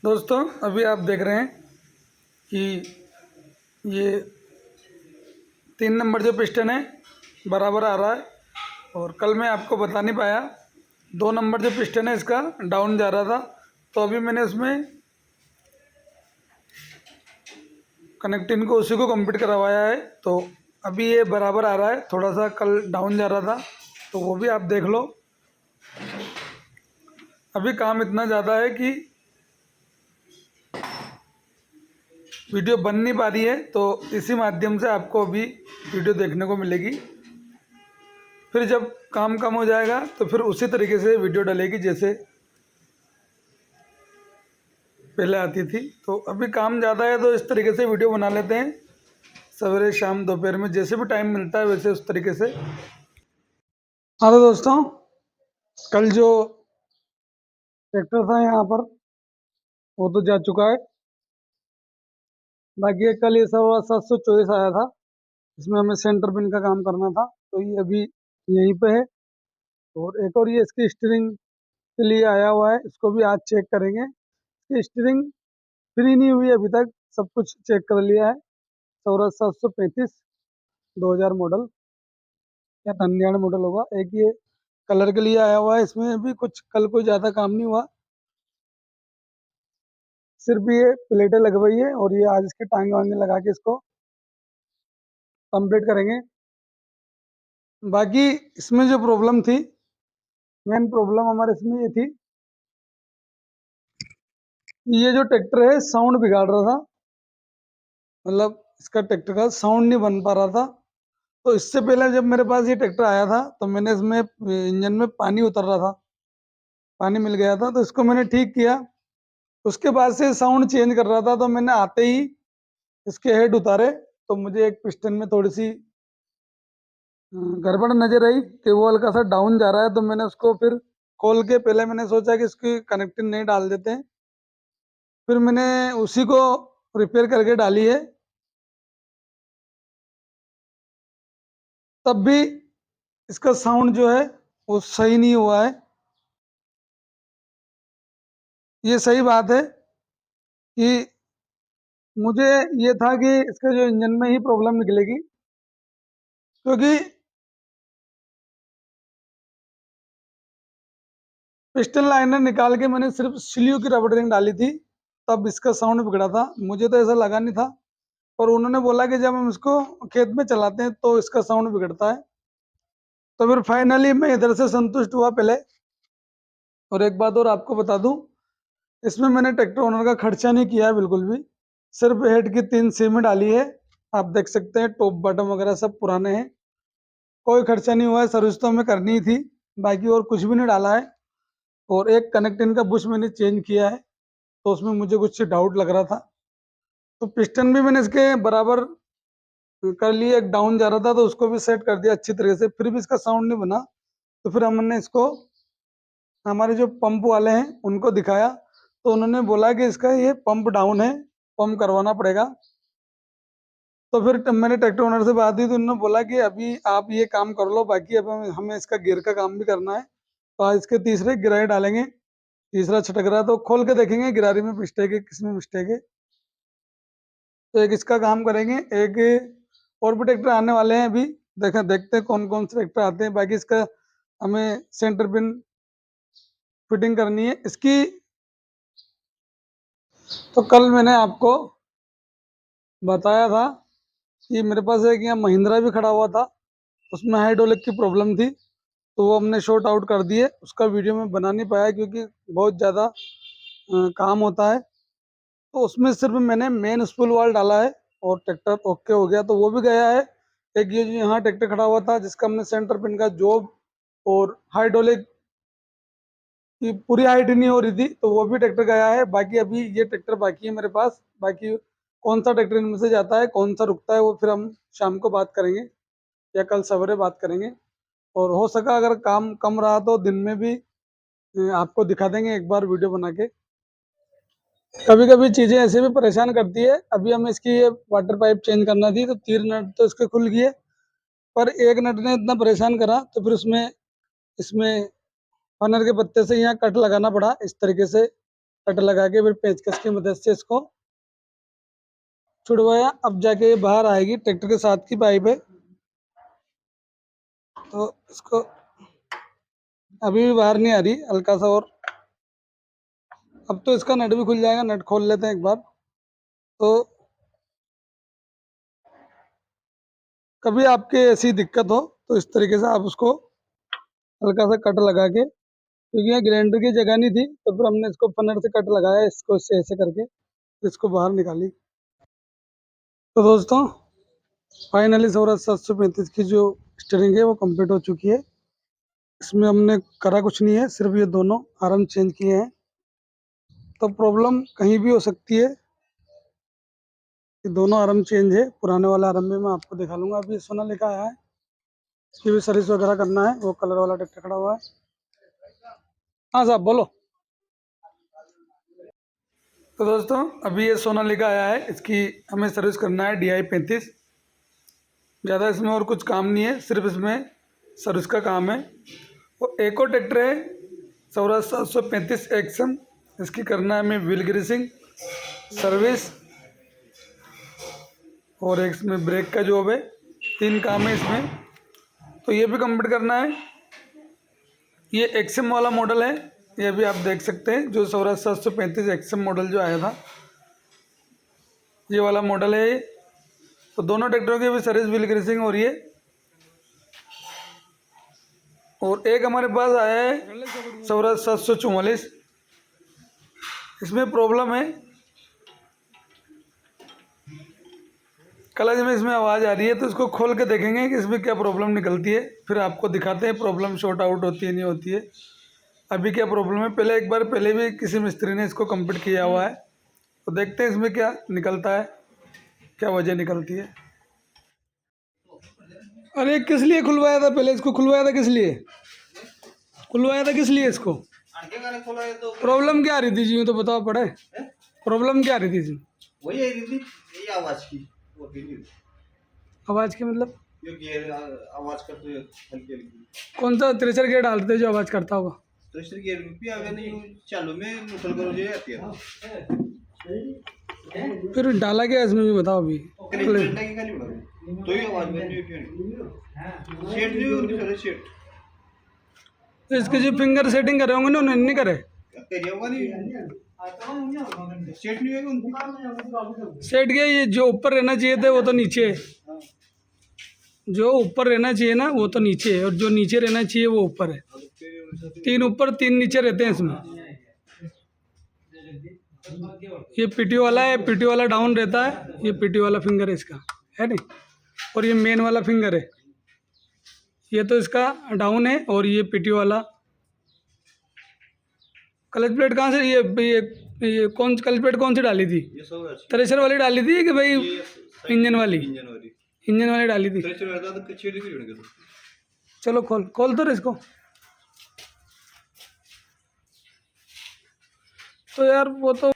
दोस्तों, अभी आप देख रहे हैं कि ये 3 नंबर जो पिस्टन है बराबर आ रहा है। और कल मैं आपको बता नहीं पाया, 2 नंबर जो पिस्टन है इसका डाउन जा रहा था। तो अभी मैंने उसमें कनेक्टिंग को उसी को कंप्लीट करवाया है। तो अभी ये बराबर आ रहा है, थोड़ा सा कल डाउन जा रहा था, तो वो भी आप देख लो। अभी काम इतना ज़्यादा है कि वीडियो बन नहीं पा रही है, तो इसी माध्यम से आपको अभी वीडियो देखने को मिलेगी। फिर जब काम कम हो जाएगा तो फिर उसी तरीके से वीडियो डलेगी जैसे पहले आती थी। तो अभी काम ज़्यादा है तो इस तरीके से वीडियो बना लेते हैं, सवेरे शाम दोपहर में जैसे भी टाइम मिलता है वैसे उस तरीके से। हाँ तो दोस्तों, कल जो ट्रैक्टर था यहाँ पर वो तो जा चुका है। बाकी कल ये 724 आया था, इसमें हमें सेंटर पिन का काम करना था, तो ये अभी यहीं पे है। और एक और ये इसकी स्टीयरिंग के लिए आया हुआ है, इसको भी आज चेक करेंगे। इसकी स्टीयरिंग फ्री नहीं हुई अभी तक, सब कुछ चेक कर लिया है। सौरभ 735 2000 मॉडल या 99 मॉडल होगा। एक ये कलर के लिए आया हुआ है, इसमें भी कुछ कल कोई ज़्यादा काम नहीं हुआ, सिर्फ ये प्लेटें लगवाई है और ये आज इसके टांगे वांगे लगा के इसको कंप्लीट करेंगे। बाकी इसमें जो प्रॉब्लम थी, मेन प्रॉब्लम हमारे इसमें ये थी, ये जो ट्रैक्टर है साउंड बिगाड़ रहा था, मतलब इसका ट्रैक्टर का साउंड नहीं बन पा रहा था। तो इससे पहले जब मेरे पास ये ट्रैक्टर आया था तो मैंने इसमें इंजन में पानी उतर रहा था, पानी मिल गया था, तो इसको मैंने ठीक किया। उसके बाद से साउंड चेंज कर रहा था, तो मैंने आते ही इसके हेड उतारे, तो मुझे एक पिस्टन में थोड़ी सी गड़बड़ नजर आई कि वो हल्का सा डाउन जा रहा है। तो मैंने उसको फिर खोल के, पहले मैंने सोचा कि इसकी कनेक्टिंग नहीं डाल देते हैं, फिर मैंने उसी को रिपेयर करके डाली है। तब भी इसका साउंड जो है वो सही नहीं हुआ है। ये सही बात है कि मुझे ये था कि इसके जो इंजन में ही प्रॉब्लम निकलेगी, क्योंकि पिस्टन लाइनर निकाल के मैंने सिर्फ स्लीव की रबड़ रिंग डाली थी, तब इसका साउंड बिगड़ा था। मुझे तो ऐसा लगा नहीं था, और उन्होंने बोला कि जब हम इसको खेत में चलाते हैं तो इसका साउंड बिगड़ता है। तो फिर फाइनली मैं इधर से संतुष्ट हुआ पहले। और एक बात और आपको बता दूं, इसमें मैंने ट्रैक्टर ओनर का खर्चा नहीं किया है बिल्कुल भी, सिर्फ हेड की 3 सीमेंट डाली है। आप देख सकते हैं टॉप बॉटम वगैरह सब पुराने हैं, कोई खर्चा नहीं हुआ है। सर्विस तो हमें करनी ही थी, बाकी और कुछ भी नहीं डाला है। और एक कनेक्ट इनका बुश मैंने चेंज किया है, तो उसमें मुझे कुछ डाउट लग रहा था। तो पिस्टन भी मैंने इसके बराबर कर लिए, एक डाउन जा रहा था तो उसको भी सेट कर दिया अच्छी तरह से, फिर भी इसका साउंड नहीं बना। तो फिर हमने इसको हमारे जो पंप वाले हैं उनको दिखाया, तो उन्होंने बोला कि इसका ये पंप डाउन है, पंप करवाना पड़ेगा। तो फिर मैंने ट्रैक्टर ओनर से बात की, तो उन्होंने बोला कि अभी आप ये काम कर लो, बाकी अब हमें इसका गियर का काम भी करना है। तो आज इसके तीसरे गिराई डालेंगे, तीसरा छटक रहा है तो खोल के देखेंगे गिरारी में मिस्टेक है, किस में मिस्टेक है। तो एक इसका काम करेंगे, एक और भी ट्रैक्टर आने वाले हैं अभी, देखते हैं कौन कौन से ट्रैक्टर आते हैं। बाकी इसका हमें सेंटर पिन फिटिंग करनी है इसकी। तो कल मैंने आपको बताया था कि मेरे पास एक यहाँ महिंद्रा भी खड़ा हुआ था, उसमें हाइड्रोलिक की प्रॉब्लम थी, तो वो हमने शॉर्ट आउट कर दिए। उसका वीडियो मैं बना नहीं पाया क्योंकि बहुत ज़्यादा काम होता है। तो उसमें सिर्फ मैंने मेन स्पूल वाल डाला है और ट्रैक्टर ओके हो गया, तो वो भी गया है। एक ये जो यहाँ ट्रैक्टर खड़ा हुआ था जिसका हमने सेंटर पिन का जॉब और हाइड्रोलिक की पूरी हाइट नहीं हो रही थी, तो वो भी ट्रैक्टर गया है। बाकी अभी ये ट्रैक्टर बाकी है मेरे पास। बाकी कौन सा ट्रैक्टर इनमें से जाता है, कौन सा रुकता है, वो फिर हम शाम को बात करेंगे या कल सवेरे बात करेंगे। और हो सका अगर काम कम रहा तो दिन में भी आपको दिखा देंगे एक बार वीडियो बना के। कभी कभी चीज़ें ऐसे भी परेशान करती है। अभी हमें इसकी ये वाटर पाइप चेंज करना थी, तो 3 नट तो इसके खुल गए, पर एक नट ने इतना परेशान करा तो फिर उसमें इसमें फनर के पत्ते से यहाँ कट लगाना पड़ा इस तरीके से। कट लगा के फिर पेचकस की मदद से इसको छुड़वाया। अब जाके ये बाहर आएगी, ट्रैक्टर के साथ की पाइप है, तो इसको अभी भी बाहर नहीं आ रही, हल्का सा और। अब तो इसका नट भी खुल जाएगा, नट खोल लेते हैं एक बार। तो कभी आपके ऐसी दिक्कत हो तो इस तरीके से आप उसको हल्का सा कट लगा के, क्योंकि यहाँ ग्राइंडर की जगह नहीं थी तो फिर हमने इसको फनर से कट लगाया, इसको इससे ऐसे करके इसको बाहर निकाली। तो दोस्तों फाइनली सौराज 735 की जो स्टीयरिंग है वो कंप्लीट हो चुकी है। इसमें हमने करा कुछ नहीं है, सिर्फ ये दोनों आर्म चेंज किए हैं। तो प्रॉब्लम कहीं भी हो सकती है, ये दोनों आर्म चेंज है। पुराने वाला आर्म में मैं आपको दिखा लूँगा। अभी सोना लिखा आया है, इसकी भी सर्विस वगैरह करना है। वो कलर वाला ट्रैक्टर खड़ा हुआ है। हाँ साहब बोलो। तो दोस्तों अभी ये सोनालिका आया है, इसकी हमें सर्विस करना है DI 35। ज़्यादा इसमें और कुछ काम नहीं है, सिर्फ इसमें सर्विस का काम है। वो एक और ट्रैक्टर है सौराज 735 एक्शन, इसकी करना है हमें व्हील ग्रीसिंग, सर्विस और एक इसमें ब्रेक का जॉब है। 3 काम है इसमें, तो ये भी कंप्लीट करना है। ये एक्सएम वाला मॉडल है, ये भी आप देख सकते हैं, जो सौराज 735 एक्सएम मॉडल जो आया था, ये वाला मॉडल है। तो दोनों ट्रैक्टरों की भी सर्विस व्हील ग्रीसिंग हो रही है। और एक हमारे पास आया है सौराज 744, इसमें प्रॉब्लम है, क्लच में इसमें आवाज़ आ रही है। तो इसको खोल के देखेंगे कि इसमें क्या प्रॉब्लम निकलती है, फिर आपको दिखाते हैं प्रॉब्लम शॉर्ट आउट होती है नहीं होती है। अभी क्या प्रॉब्लम है, पहले एक बार पहले भी किसी मिस्त्री ने इसको कंप्लीट किया हुआ है, तो देखते हैं इसमें क्या निकलता है, क्या वजह निकलती है। अरे किस लिए खुलवाया था, पहले इसको खुलवाया था किस लिए, खुलवाया था किस लिए इसको, प्रॉब्लम क्या आ रही थी जी, तो बताओ पड़े, प्रॉब्लम क्या आ रही थी जी। वही आ रही थी, यही आवाज की, और भी नहीं। आवाज़ की मतलब ये गियर आवाज करते हैं हल्की हल्की। कौन सा थ्रेशर गेयर डालते हैं जो आवाज़ करता होगा। थ्रेशर गियर भी अगर नहीं चालू में न्यूट्रल करो जो आती है। फिर डाला क्या इसमें भी बताओ अभी। डंडा की खाली उड़ा तो ही आवाज बन रही। सेट नहीं होगी सारे सेट। तो इसके जो फिंगर सेटिंग करे होंगे ना, उन्होंने नहीं करे, करिए होगा नहीं, सेट नहीं होगा उनकी। सेट गया, ये जो ऊपर रहना चाहिए था वो तो नीचे है, जो ऊपर रहना चाहिए ना वो तो नीचे है, और जो नीचे रहना चाहिए वो ऊपर है। 3 ऊपर 3 नीचे रहते हैं इसमें। ये पीटी वाला है, पीटी वाला डाउन रहता है, ये पीटी वाला फिंगर है इसका, है नहीं। और ये मेन वाला फिंगर है, ये तो इसका डाउन है, और ये पीटी वाला। क्लच प्लेट कहाँ से, ये कौन क्लच प्लेट कौन सी डाली थी, ये सब थ्रेशर वाली डाली थी कि भाई इंजन वाली, वाली इंजन वाली डाली थी। थ्रेशर रहता तो कच्ची भी जुड़ गया। चलो खोल खोल तो इसको। तो यार वो तो